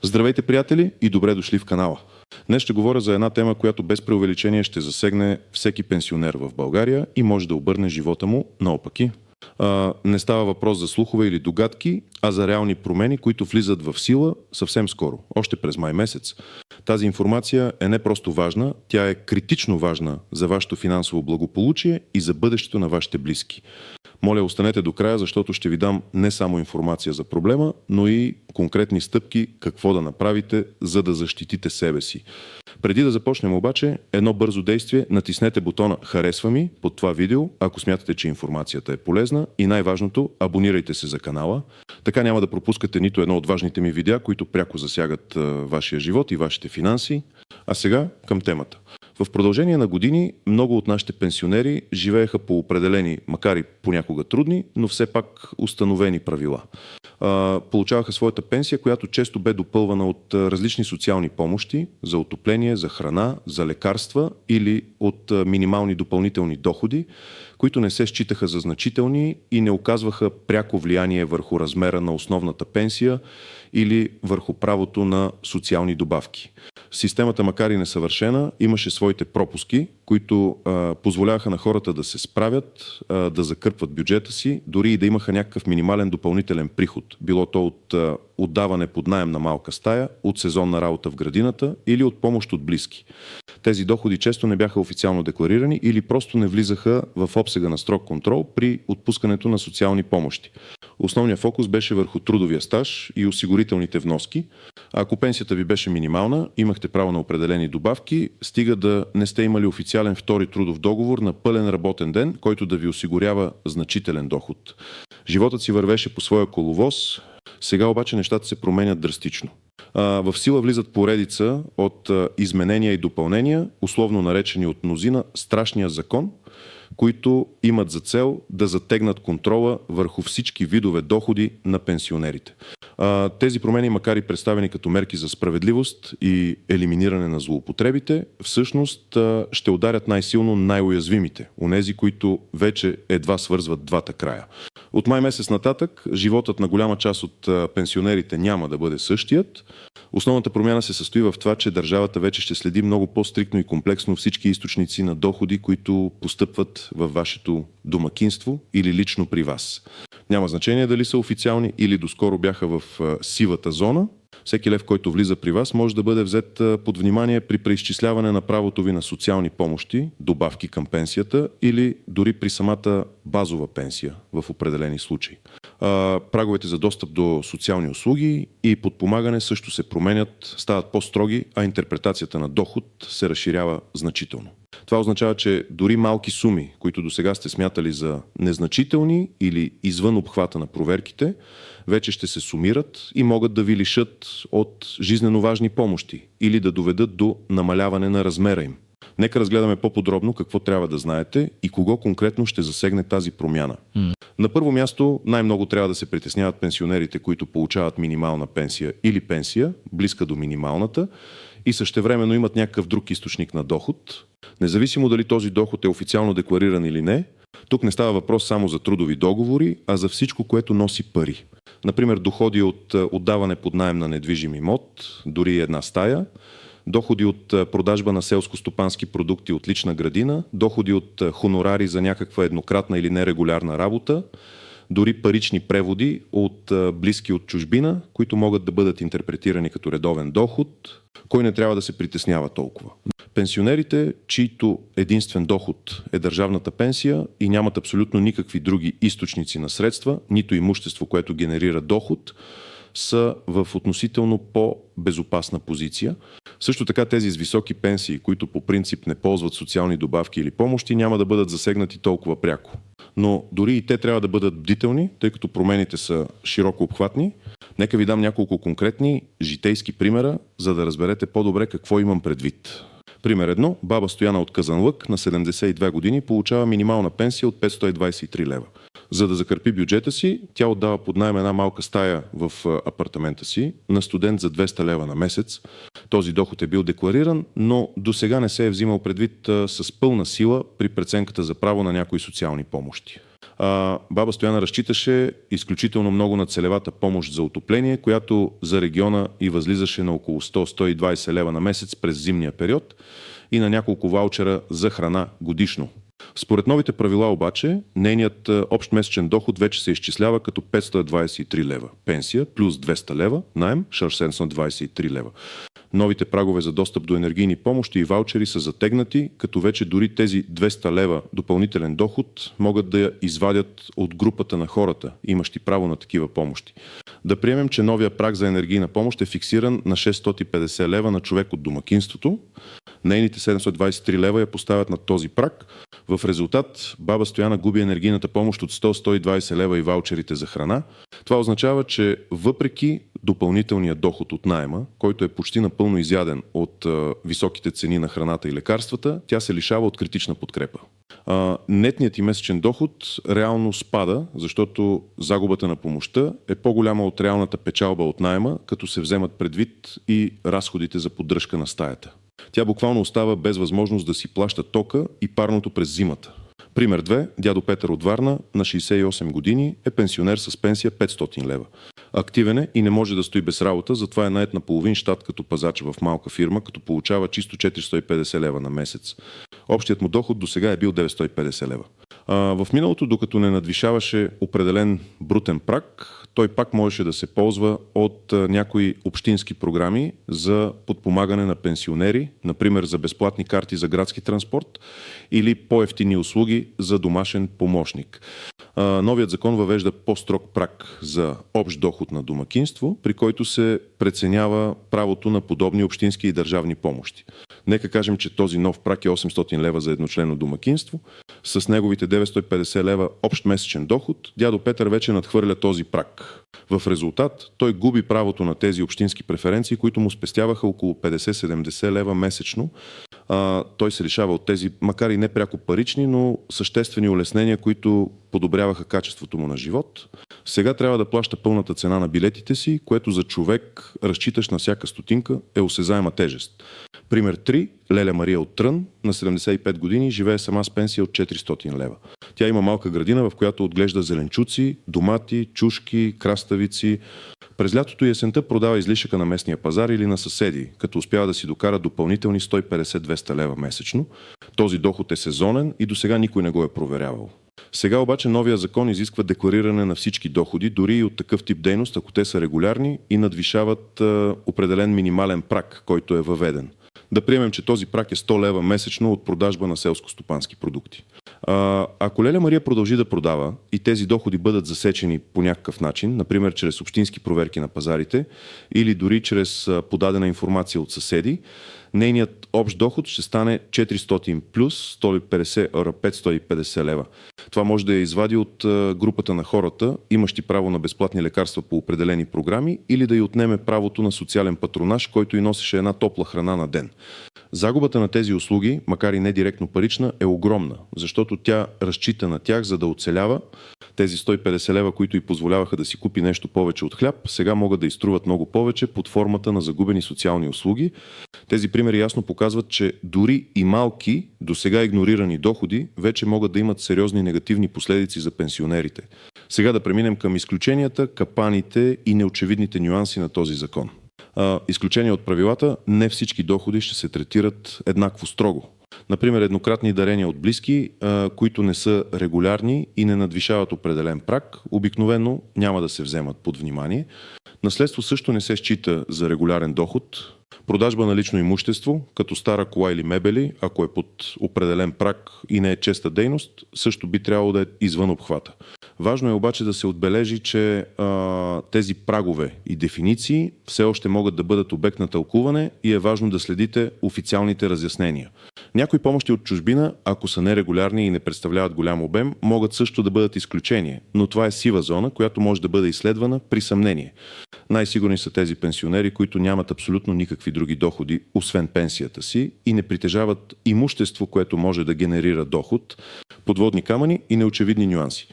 Здравейте, приятели, и добре дошли в канала. Днес ще говоря за една тема, която без преувеличение ще засегне всеки пенсионер в България и може да обърне живота му наопаки. Не става въпрос за слухове или догадки, а за реални промени, които влизат в сила съвсем скоро, още през май месец. Тази информация е не просто важна, тя е критично важна за вашето финансово благополучие и за бъдещето на вашите близки. Моля, останете до края, защото ще ви дам не само информация за проблема, но и конкретни стъпки какво да направите, за да защитите себе си. Преди да започнем обаче, едно бързо действие, натиснете бутона "Харесва ми" под това видео, ако смятате, че информацията е полезна, и най-важното, абонирайте се за канала. Така няма да пропускате нито едно от важните ми видеа, които пряко засягат вашия живот и вашите финанси. А сега към темата. В продължение на години много от нашите пенсионери живееха по определени, макар и понякога трудни, но все пак установени правила. Получаваха своята пенсия, която често бе допълвана от различни социални помощи за отопление, за храна, за лекарства или от минимални допълнителни доходи, които не се считаха за значителни и не оказваха пряко влияние върху размера на основната пенсия или върху правото на социални добавки. Системата, макар и несъвършена, имаше своите пропуски, които позволяваха на хората да се справят, да закърпват бюджета си, дори и да имаха някакъв минимален допълнителен приход. Било то от отдаване под наем на малка стая, от сезонна работа в градината или от помощ от близки. Тези доходи често не бяха официално декларирани или просто не влизаха в обсега на строг контрол при отпускането на социални помощи. Основният фокус беше върху трудовия стаж и осигурителните вноски. Ако пенсията ви беше минимална, имахте право на определени добавки, стига да не сте имали официален втори трудов договор на пълен работен ден, който да ви осигурява значителен доход. Животът си вървеше по своя коловоз, сега обаче нещата се променят драстично. В сила влизат поредица от изменения и допълнения, условно наречени от мнозина страшния закон, които имат за цел да затегнат контрола върху всички видове доходи на пенсионерите. Тези промени, макар и представени като мерки за справедливост и елиминиране на злоупотребите, всъщност ще ударят най-силно най-уязвимите, онези, които вече едва свързват двата края. От май месец нататък животът на голяма част от пенсионерите няма да бъде същият. Основната промяна се състои в това, че държавата вече ще следи много по-стриктно и комплексно всички източници на доходи, които постъпват във вашето домакинство или лично при вас. Няма значение дали са официални или доскоро бяха в сивата зона. Всеки лев, който влиза при вас, може да бъде взет под внимание при преизчисляване на правото ви на социални помощи, добавки към пенсията или дори при самата базова пенсия в определени случаи. Праговете за достъп до социални услуги и подпомагане също се променят, стават по-строги, а интерпретацията на доход се разширява значително. Това означава, че дори малки суми, които досега сте смятали за незначителни или извън обхвата на проверките, вече ще се сумират и могат да ви лишат от жизнено важни помощи или да доведат до намаляване на размера им. Нека разгледаме по-подробно какво трябва да знаете и кого конкретно ще засегне тази промяна. На първо място най-много трябва да се притесняват пенсионерите, които получават минимална пенсия или пенсия, близка до минималната, и същевременно имат някакъв друг източник на доход. Независимо дали този доход е официално деклариран или не, тук не става въпрос само за трудови договори, а за всичко, което носи пари. Например, доходи от отдаване под наем на недвижим имот, дори една стая, доходи от продажба на селско-стопански продукти от лична градина, доходи от хонорари за някаква еднократна или нерегулярна работа, дори парични преводи от близки от чужбина, които могат да бъдат интерпретирани като редовен доход. Кой не трябва да се притеснява толкова? Пенсионерите, чието единствен доход е държавната пенсия и нямат абсолютно никакви други източници на средства, нито имущество, което генерира доход, са в относително по-безопасна позиция. Също така тези с високи пенсии, които по принцип не ползват социални добавки или помощи, няма да бъдат засегнати толкова пряко. Но дори и те трябва да бъдат бдителни, тъй като промените са широко обхватни. Нека ви дам няколко конкретни житейски примера, за да разберете по-добре какво имам предвид. Пример 1. Баба Стояна от Казанлък на 72 години получава минимална пенсия от 523 лева. За да закърпи бюджета си, тя отдава под наем една малка стая в апартамента си на студент за 200 лева на месец. Този доход е бил деклариран, но досега не се е взимал предвид с пълна сила при преценката за право на някои социални помощи. Баба Стояна разчиташе изключително много на целевата помощ за отопление, която за региона и възлизаше на около 100-120 лева на месец през зимния период и на няколко ваучера за храна годишно. Според новите правила обаче, нейният общ месечен доход вече се изчислява като 523 лева пенсия плюс 200 лева наем, 623 лева. Новите прагове за достъп до енергийни помощи и ваучери са затегнати, като вече дори тези 200 лева допълнителен доход могат да я извадят от групата на хората, имащи право на такива помощи. Да приемем, че новия праг за енергийна помощ е фиксиран на 650 лева на човек от домакинството. Нейните 723 лева я поставят на този праг. В резултат баба Стояна губи енергийната помощ от 100-120 лева и ваучерите за храна. Това означава, че въпреки допълнителния доход от наема, който е почти напълно изяден от високите цени на храната и лекарствата, тя се лишава от критична подкрепа. Нетният и месечен доход реално спада, защото загубата на помощта е по-голяма от реалната печалба от наема, като се вземат предвид и разходите за поддръжка на стаята. Тя буквално остава без възможност да си плаща тока и парното през зимата. Пример 2. Дядо Петър от Варна на 68 години е пенсионер с пенсия 500 лева. Активен е и не може да стои без работа, затова е нает на половин щат като пазач в малка фирма, като получава чисто 450 лева на месец. Общият му доход до сега е бил 950 лева. В миналото, докато не надвишаваше определен брутен праг, той пак можеше да се ползва от някои общински програми за подпомагане на пенсионери, например за безплатни карти за градски транспорт или по-евтини услуги за домашен помощник. Новият закон въвежда по-строг праг за общ доход на домакинство, при който се преценява правото на подобни общински и държавни помощи. Нека кажем, че този нов праг е 800 лева за едночленно домакинство. С неговите 950 лева общ месечен доход, дядо Петър вече надхвърля този праг. В резултат той губи правото на тези общински преференции, които му спестяваха около 50-70 лева месечно. Той се лишава от тези, макар и не пряко парични, но съществени улеснения, които подобряваха качеството му на живот. Сега трябва да плаща пълната цена на билетите си, което за човек, разчиташ на всяка стотинка, е осезаема тежест. Пример 3. Леля Мария от Трън на 75 години живее сама с пенсия от 400 лева. Тя има малка градина, в която отглежда зеленчуци, домати, чушки, краставици. През лятото и есента продава излишъка на местния пазар или на съседи, като успява да си докара допълнителни 150-200 лева месечно. Този доход е сезонен и досега никой не го е проверявал. Сега обаче новия закон изисква деклариране на всички доходи, дори и от такъв тип дейност, ако те са регулярни и надвишават определен минимален праг, който е въведен. Да приемем, че този праг е 100 лева месечно от продажба на селско-стопански продукти. Ако Леля Мария продължи да продава и тези доходи бъдат засечени по някакъв начин, например чрез общински проверки на пазарите или дори чрез подадена информация от съседи, нейният общ доход ще стане 400 плюс 550 лева. Това може да я извади от групата на хората, имащи право на безплатни лекарства по определени програми, или да й отнеме правото на социален патронаж, който й носеше една топла храна на ден. Загубата на тези услуги, макар и не директно парична, е огромна, защото тя разчита на тях, за да оцелява. Тези 150 лева, които й позволяваха да си купи нещо повече от хляб, сега могат да изтруват много повече под формата на загубени социални услуги. Тези примери ясно показват, че дори и малки, досега игнорирани доходи, вече могат да имат сериозни негативни последици за пенсионерите. Сега да преминем към изключенията, капаните и неочевидните нюанси на този закон. Изключение от правилата, не всички доходи ще се третират еднакво строго. Например, еднократни дарения от близки, които не са регулярни и не надвишават определен праг, обикновено няма да се вземат под внимание. Наследство също не се счита за регулярен доход. Продажба на лично имущество, като стара кола или мебели, ако е под определен праг и не е честа дейност, също би трябвало да е извън обхвата. Важно е обаче да се отбележи, че тези прагове и дефиниции все още могат да бъдат обект на тълкуване и е важно да следите официалните разяснения. Някои помощи от чужбина, ако са нерегулярни и не представляват голям обем, могат също да бъдат изключение, но това е сива зона, която може да бъде изследвана при съмнение. Най-сигурни са тези пенсионери, които нямат абсолютно никакви други доходи, освен пенсията си, и не притежават имущество, което може да генерира доход, подводни камъни и неочевидни нюанси.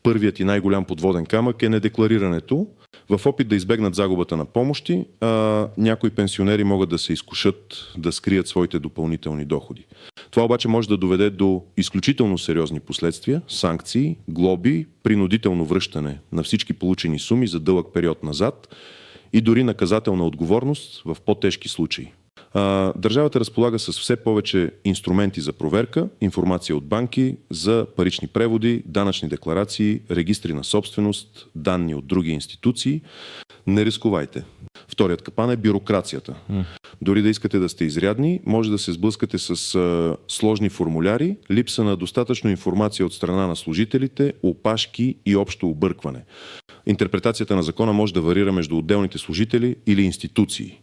Първият и най-голям подводен камък е недекларирането. В опит да избегнат загубата на помощи, някои пенсионери могат да се изкушат да скрият своите допълнителни доходи. Това обаче може да доведе до изключително сериозни последствия, санкции, глоби, принудително връщане на всички получени суми за дълъг период назад и дори наказателна отговорност в по-тежки случаи. Държавата разполага с все повече инструменти за проверка, информация от банки за парични преводи, данъчни декларации, регистри на собственост, данни от други институции. Не рискувайте. Вторият капан е бюрокрацията. Дори да искате да сте изрядни, може да се сблъскате с сложни формуляри, липса на достатъчно информация от страна на служителите, опашки и общо объркване. Интерпретацията на закона може да варира между отделните служители или институции.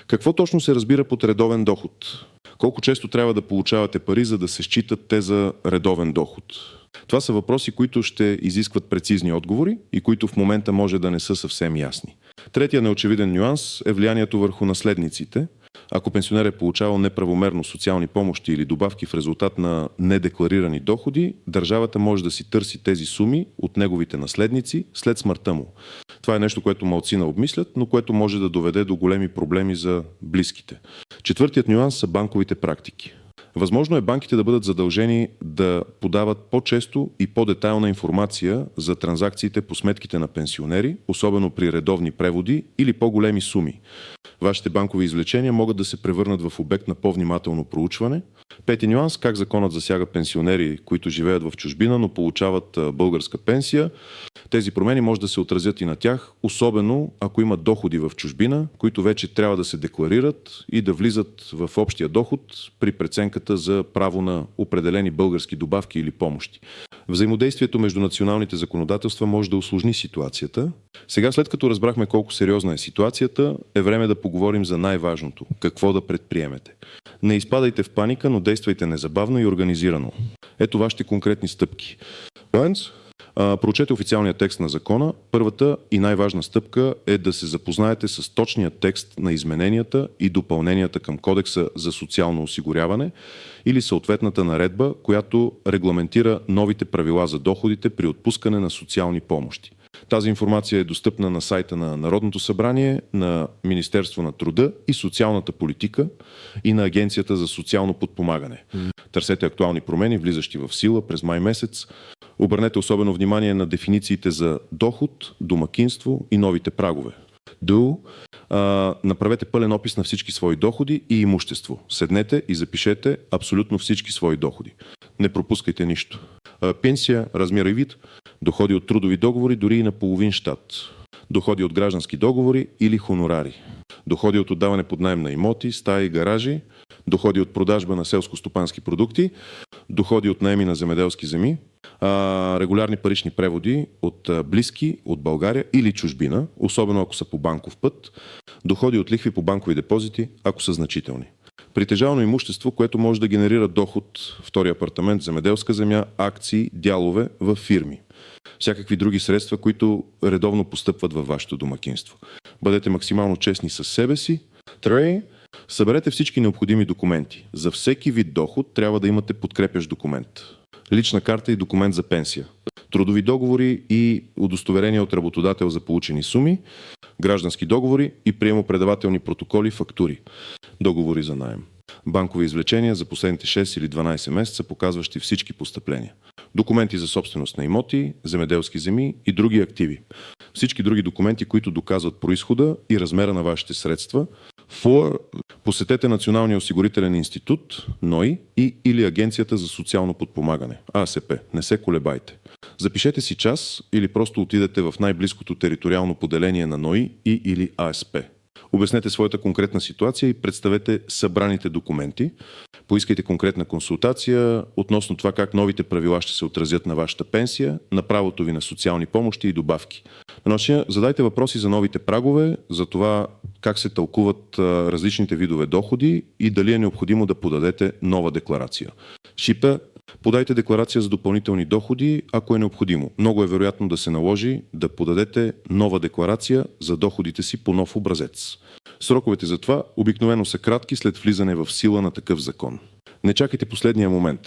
Какво точно се разбира под редовен доход? Колко често трябва да получавате пари, за да се считат те за редовен доход? Това са въпроси, които ще изискват прецизни отговори и които в момента може да не са съвсем ясни. Третия неочевиден нюанс е влиянието върху наследниците. Ако пенсионер е получавал неправомерно социални помощи или добавки в резултат на недекларирани доходи, държавата може да си търси тези суми от неговите наследници след смъртта му. Това е нещо, което малцина обмислят, но което може да доведе до големи проблеми за близките. Четвъртият нюанс са банковите практики. Възможно е банките да бъдат задължени да подават по-често и по-детайлна информация за транзакциите по сметките на пенсионери, особено при редовни преводи или по-големи суми. Вашите банкови извлечения могат да се превърнат в обект на по-внимателно проучване. Пети нюанс – как законът засяга пенсионери, които живеят в чужбина, но получават българска пенсия. Тези промени може да се отразят и на тях, особено ако имат доходи в чужбина, които вече трябва да се декларират и да влизат в общия доход при преценката за право на определени български добавки или помощи. Взаимодействието между националните законодателства може да усложни ситуацията. Сега, след като разбрахме колко сериозна е ситуацията, е време да поговорим за най-важното – какво да предприемете. Не изпадайте в паника, но действайте незабавно и организирано. Ето вашите конкретни стъпки. Прочете официалния текст на закона. Първата и най-важна стъпка е да се запознаете с точния текст на измененията и допълненията към Кодекса за социално осигуряване или съответната наредба, която регламентира новите правила за доходите при отпускане на социални помощи. Тази информация е достъпна на сайта на Народното събрание, на Министерство на труда и социалната политика и на Агенцията за социално подпомагане. Търсете актуални промени, влизащи в сила през май месец. Обърнете особено внимание на дефинициите за доход, домакинство и новите прагове. Направете пълен опис на всички свои доходи и имущество. Седнете и запишете абсолютно всички свои доходи. Не пропускайте нищо. Пенсия, размер и вид, доходи от трудови договори, дори и на половин щат. Доходи от граждански договори или хонорари. Доходи от отдаване под наем на имоти, стаи и гаражи. Доходи от продажба на селско-стопански продукти. Доходи от наеми на земеделски земи. Регулярни парични преводи от близки от България или чужбина, особено ако са по банков път. Доходи от лихви по банкови депозити, ако са значителни. Притежавано имущество, което може да генерира доход, втори апартамент, земеделска земя, акции, дялове в фирми. Всякакви други средства, които редовно постъпват във вашето домакинство. Бъдете максимално честни със себе си. Съберете всички необходими документи. За всеки вид доход трябва да имате подкрепящ документ. Лична карта и документ за пенсия. Трудови договори и удостоверения от работодател за получени суми. Граждански договори и приемо-предавателни протоколи, фактури. Договори за наем. Банкови извлечения за последните 6 или 12 месеца, показващи всички постъпления. Документи за собственост на имоти, земеделски земи и други активи. Всички други документи, които доказват произхода и размера на вашите средства. Посетете Националния осигурителен институт, НОИ или Агенцията за социално подпомагане, АСП. Не се колебайте. Запишете си час или просто отидете в най-близкото териториално поделение на НОИ или АСП. Обяснете своята конкретна ситуация и представете събраните документи. Поискайте конкретна консултация относно това как новите правила ще се отразят на вашата пенсия, на правото ви на социални помощи и добавки. Задайте въпроси за новите прагове, за това как се тълкуват различните видове доходи и дали е необходимо да подадете нова декларация. Подайте декларация за допълнителни доходи, ако е необходимо. Много е вероятно да се наложи да подадете нова декларация за доходите си по нов образец. Сроковете за това обикновено са кратки след влизане в сила на такъв закон. Не чакайте последния момент.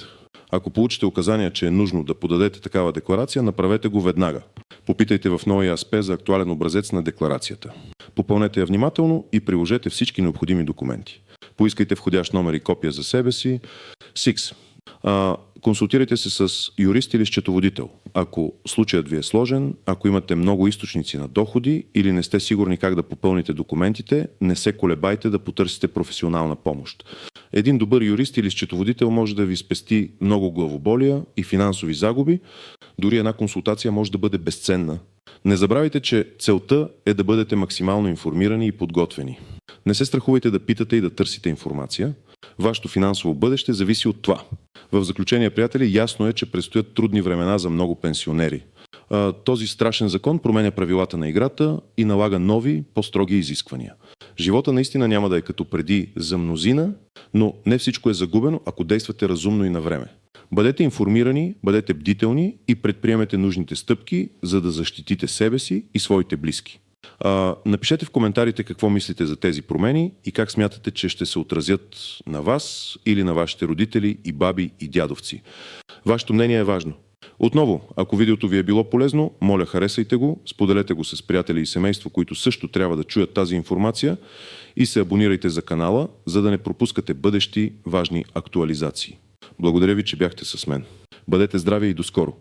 Ако получите указания, че е нужно да подадете такава декларация, направете го веднага. Попитайте в новия АСП за актуален образец на декларацията. Попълнете я внимателно и приложете всички необходими документи. Поискайте входящ номер и копия за себе си. 6. Консултирайте се с юрист или счетоводител. Ако случаят ви е сложен, ако имате много източници на доходи или не сте сигурни как да попълните документите, не се колебайте да потърсите професионална помощ. Един добър юрист или счетоводител може да ви спести много главоболия и финансови загуби. Дори една консултация може да бъде безценна. Не забравяйте, че целта е да бъдете максимално информирани и подготвени. Не се страхувайте да питате и да търсите информация. Вашето финансово бъдеще зависи от това. В заключение, приятели, ясно е, че предстоят трудни времена за много пенсионери. Този страшен закон променя правилата на играта и налага нови, по-строги изисквания. Живота наистина няма да е като преди за мнозина, но не всичко е загубено, ако действате разумно и на време. Бъдете информирани, бъдете бдителни и предприемете нужните стъпки, за да защитите себе си и своите близки. Напишете в коментарите какво мислите за тези промени и как смятате, че ще се отразят на вас или на вашите родители и баби и дядовци. Вашето мнение е важно. Отново, ако видеото ви е било полезно, моля, харесайте го, споделете го с приятели и семейство, които също трябва да чуят тази информация, и се абонирайте за канала, за да не пропускате бъдещи важни актуализации. Благодаря ви, че бяхте с мен. Бъдете здрави и до скоро!